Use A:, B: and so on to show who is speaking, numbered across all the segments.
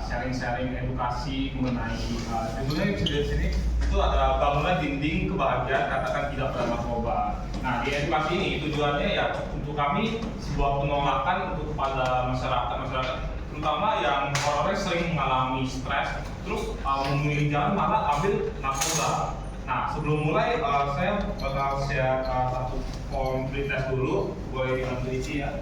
A: sharing-sharing edukasi mengenai sebetulnya di sini itu ada bangunan dinding kebahagiaan katakan tidak pada narkoba. Nah di edukasi ini tujuannya ya untuk kami sebuah penolakan untuk kepada masyarakat terutama yang orang-orang sering mengalami stres terus memilih jalan malah ambil narkoba. Nah sebelum mulai saya bakal share satu form pretest dulu, boleh dibantu isi ya.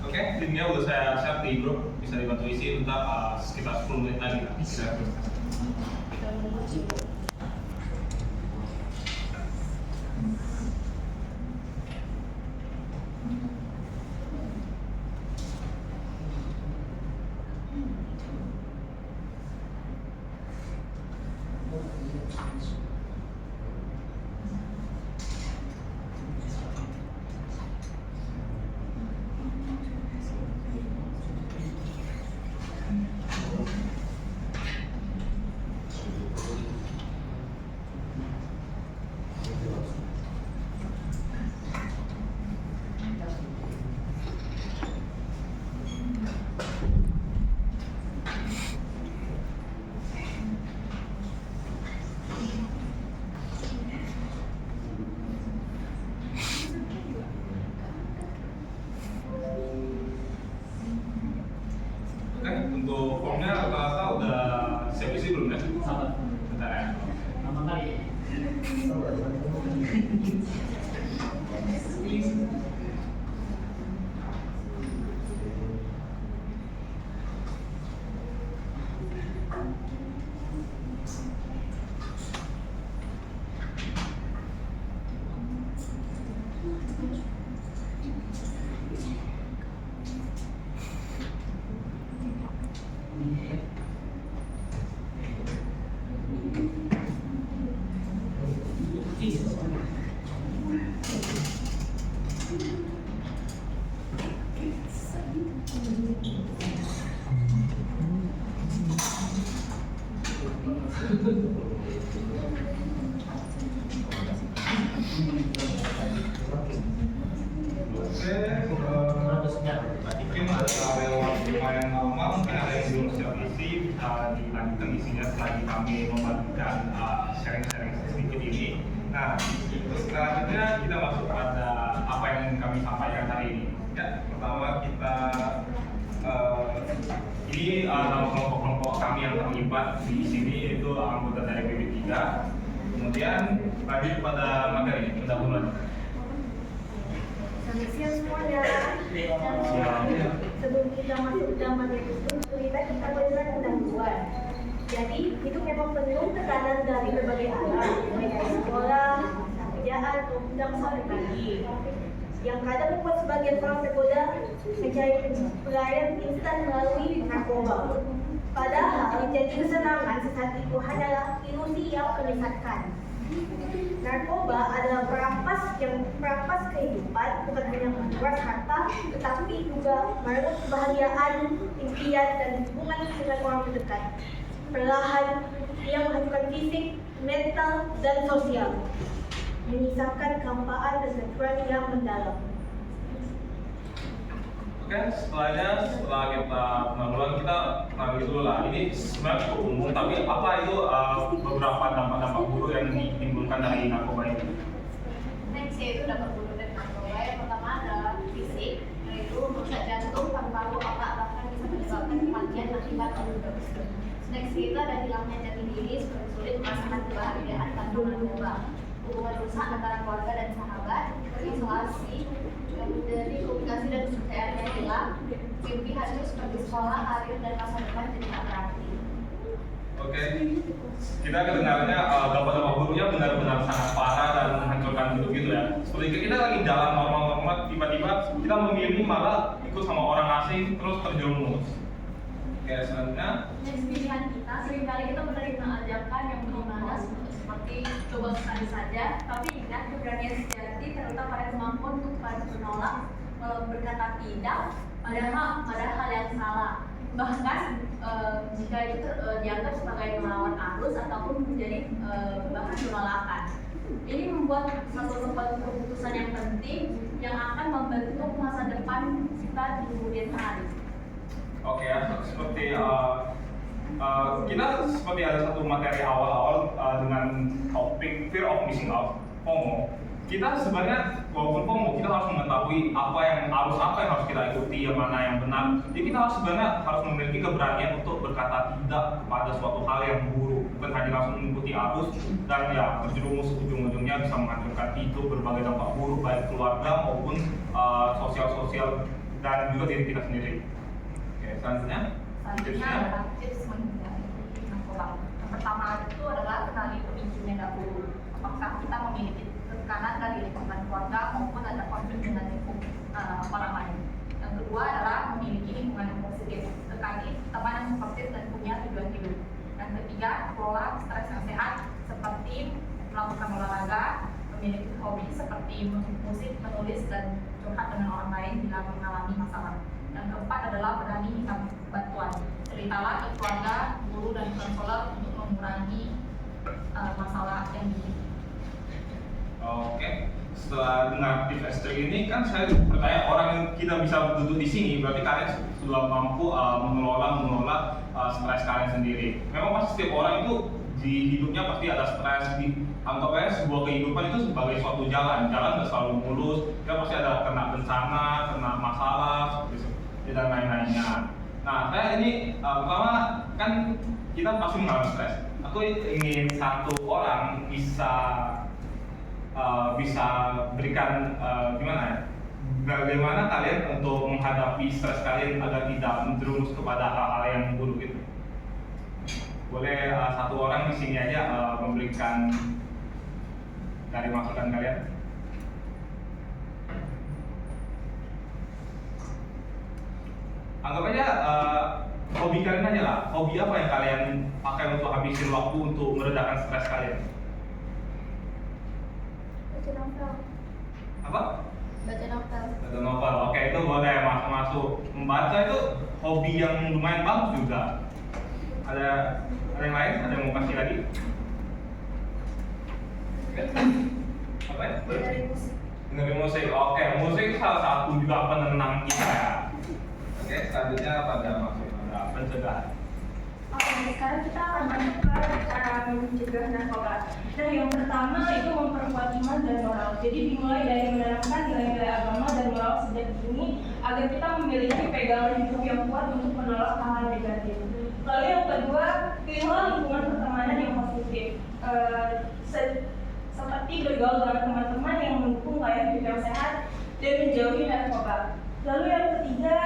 A: Oke, linknya udah saya share di grup, bisa dibantu isi bentar sekitar 10 menit lagi. Bisa. Untuk formnya rata-rata udah siap isi belum ya?
B: Sama.
A: Bentar ya.
B: Nama kali.
A: Mungkin ada lewat lumayan lama, mungkin ada yang belum siap isi, dilanjutkan isinya setelah kami membagikan sharing-sharing sedikit ini. Nah, terus selanjutnya kita masuk pada apa yang kami sampaikan hari ini. Ya, pertama kita ini nama kelompok-kelompok kami yang terlibat di sini yaitu anggota dari PP3. Kemudian lanjut pada materi pendahuluan.
C: Selamat siang semuanya. Sebelum kita masuk ke materi itu, kita belajar pendahuluan. Jadi itu memang penuh tekanan dari berbagai arah, baik dari sekolah, pekerjaan, maupun sampai lagi. Yang kadang membuat sebagian orang tergoda mencari pelayanan instan melalui narkoba. Padahal janji kesenangan sesaat itu hanyalah ilusi yang menyesatkan. Narkoba adalah perampas kehidupan, bukan hanya menguras harta, tetapi juga merebut kebahagiaan, impian, dan hubungan dengan orang terdekat. Perlahan, ia menghancurkan fisik, mental, dan sosial, menyisakan kehampaan dan kehancuran yang mendalam.
A: Oke, setelah kita pendahuluan kita lagi dulu lah. Ini sebenarnya cukup umum, tapi apa itu beberapa dampak-dampak buruk yang ditimbulkan dari narkoba ini?
D: Next yaitu dampak buruk dari narkoba. Yang pertama adalah fisik, yaitu rusak jantung, paru-paru, otak, bahkan bisa menyebabkan kematian akibat overdose. Next itu ada hilangnya jati diri, sulit merasakan kebahagiaan tanpa narkoba. Hubungan rusak antara keluarga dan sahabat, terisolasi, dari komunikasi dan kepercayaannya hilang, mimpi hancur seperti sekolah, karir, dan masa depan jadi tak berarti.
A: Oke, kita kedengarannya dampak-dampak buruknya benar-benar sangat parah dan menghancurkan hidup gitu ya. Seperti kita lagi jalan normal-normal, tiba-tiba kita memilih malah ikut sama orang asing terus terjerumus. Oke, selanjutnya.
D: Next pilihan kita, seringkali kita menerima ajakan yang bagaimana seperti coba sekali saja, tapi ingat keberanian sejati terletak pada kemampuan untuk menolak, berkata tidak pada hal yang salah. Bahkan jika itu dianggap sebagai melawan arus ataupun menjadi bahan penolakan. Ini membuat satu keputusan yang penting yang akan membentuk masa depan kita
A: Oke ya, seperti kita seperti ada satu materi awal-awal dengan topik fear of missing out, FOMO. Kita sebenarnya walaupun FOMO, kita harus mengetahui apa yang harus kita ikuti, yang mana yang benar. Jadi kita harus memiliki keberanian untuk berkata tidak kepada suatu hal yang buruk, bukan hanya langsung mengikuti arus dan ya terjerumus ujung-ujungnya bisa menghancurkan hidup, berbagai dampak buruk baik keluarga maupun sosial dan juga diri kita sendiri. Oke, selanjutnya
D: Adalah tips menghindari narkoba. Yang pertama itu adalah kenali pemicunya dahulu. Apakah kita memiliki tekanan dari lingkungan keluarga maupun ada konflik dengan lingkungan orang lain. Yang kedua adalah memiliki lingkungan yang positif, tekani teman yang suportif dan punya tujuan hidup. Yang ketiga, kelola stres yang sehat seperti melakukan olahraga, memiliki hobi seperti musik, menulis dan curhat dengan orang lain bila mengalami masalah. Yang keempat adalah berani minta bantuan. Ceritalah ke keluarga, guru dan konselor untuk mengurangi masalah yang dimiliki.
A: Oke, setelah dengar tips ekstrim ini kan saya bertanya orang yang kita bisa duduk di sini, berarti kalian sudah mampu mengelola stres kalian sendiri. Memang pasti setiap orang itu di hidupnya pasti ada stres. Anggap aja sebuah kehidupan itu sebagai suatu jalan nggak selalu mulus. Kita pasti ada kena bencana, kena masalah, dan lain-lainnya. Nah, saya ini pertama kan kita pasti mengalami stres. Aku ingin satu orang bisa berikan gimana ya? Bagaimana kalian untuk menghadapi stres kalian agar tidak menjerumus kepada hal-hal yang buruk itu? Boleh satu orang di sini aja memberikan dari masukan kalian. Anggap aja hobi kalian aja lah. Hobi apa yang kalian pakai untuk habisin waktu untuk meredakan stres kalian?
C: Baca novel.
A: Apa?
D: Baca novel.
A: Baca novel. Oke, itu boleh masuk. Membaca itu hobi yang lumayan bagus juga. Ada yang lain? Ada yang mau kasih lagi? Apa ya?
C: Dari musik.
A: Dengerin musik. Oke, musik salah satu juga penenang kita ya. Oke, selanjutnya pada masuk ada pencegahan.
C: Oke, sekarang kita akan masuk ke cara mencegah narkoba. Nah, yang pertama itu memperkuat iman dan moral. Jadi dimulai dari menanamkan nilai-nilai agama dan moral sejak dini agar kita memiliki pegangan hidup yang kuat untuk menolak hal-hal negatif. Lalu yang kedua, pilihlah lingkungan pertemanan yang positif. Seperti bergaul dengan teman-teman yang mendukung gaya hidup yang sehat dan menjauhi narkoba. Lalu yang ketiga,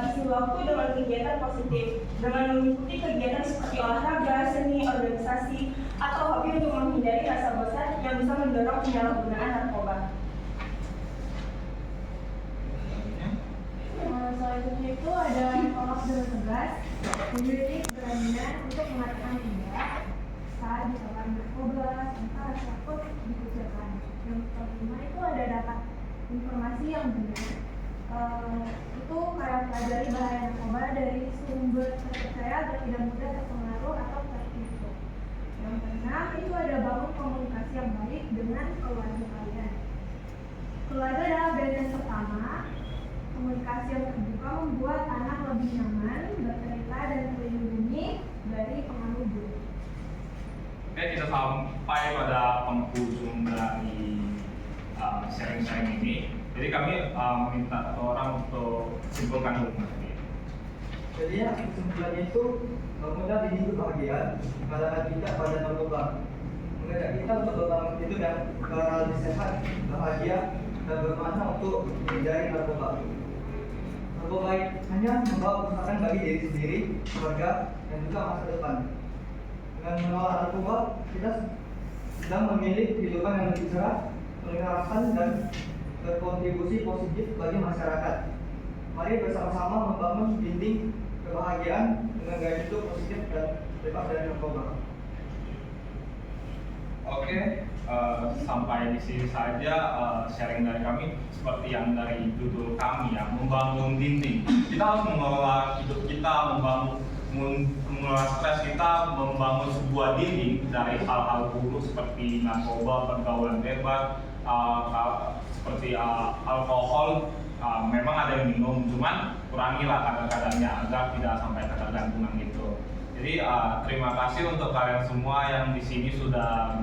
C: isi waktu dengan kegiatan positif dengan mengikuti kegiatan seperti olahraga, seni, organisasi, atau hobi untuk menghindari rasa bosan yang bisa mendorong penyalahgunaan narkoba. Selanjutnya itu ada tolak dengan tegas, memiliki keberanian untuk mengatakan tidak saat ditawar narkoba tanpa rasa takut dikucilkan. Yang kelima itu ada data informasi yang benar. Itu kayak pelajari bahaya narkoba dari sumber terpercaya agar tidak mudah terpengaruh atau tertipu. Yang keenam itu ada bangun komunikasi yang baik dengan keluarga kalian. Keluarga adalah benteng pertama. Komunikasi yang terbuka membuat anak lebih nyaman bercerita dan terlindungi dari pengaruh buruk.
A: Oke, kita sampai pada penghujung dari sharing-sharing ini. Jadi kami meminta orang untuk simpulkan dulu.
B: Jadi ya, kesimpulannya itu mengundang diri kebahagiaan karena tidak pada narkoba. Mengajak kita untuk berbangun itu dan lebih sehat, bahagia, dan bermakna untuk menghindari narkoba. Narkoba hanya membawa kerusakan bagi diri sendiri, keluarga, dan juga masa depan. Dengan menolak narkoba, kita sedang memilih kehidupan yang lebih cerah, menyenangkan, dan berkontribusi positif bagi masyarakat. Mari bersama-sama membangun dinding kebahagiaan dengan gaya hidup positif dan bebas dari narkoba.
A: Oke, sampai di sini saja sharing dari kami. Seperti yang dari judul kami ya, membangun dinding. Kita harus mengelola hidup kita, mengelola stres kita, membangun sebuah dinding dari hal-hal buruk seperti narkoba, pergaulan bebas, seperti alkohol, memang ada yang minum, cuman kurangilah kadar-kadarnya agar tidak sampai ketergantungan gitu. Jadi terima kasih untuk kalian semua yang di sini sudah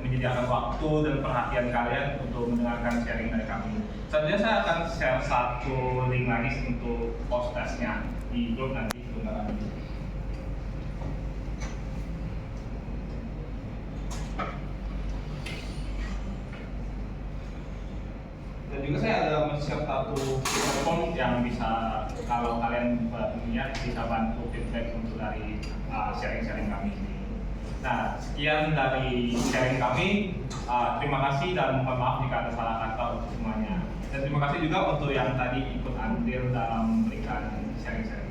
A: menyediakan waktu dan perhatian kalian untuk mendengarkan sharing dari kami. Selanjutnya saya akan share satu link lagi untuk post testnya di grup nanti sebentar lagi. Dan juga saya ada men-share satu form yang bisa kalau kalian punya bisa bantu feedback untuk dari sharing-sharing kami ini. Nah, sekian dari sharing kami. Terima kasih dan mohon maaf jika ada salah kata untuk semuanya. Dan terima kasih juga untuk yang tadi ikut andil dalam memberikan sharing-sharing.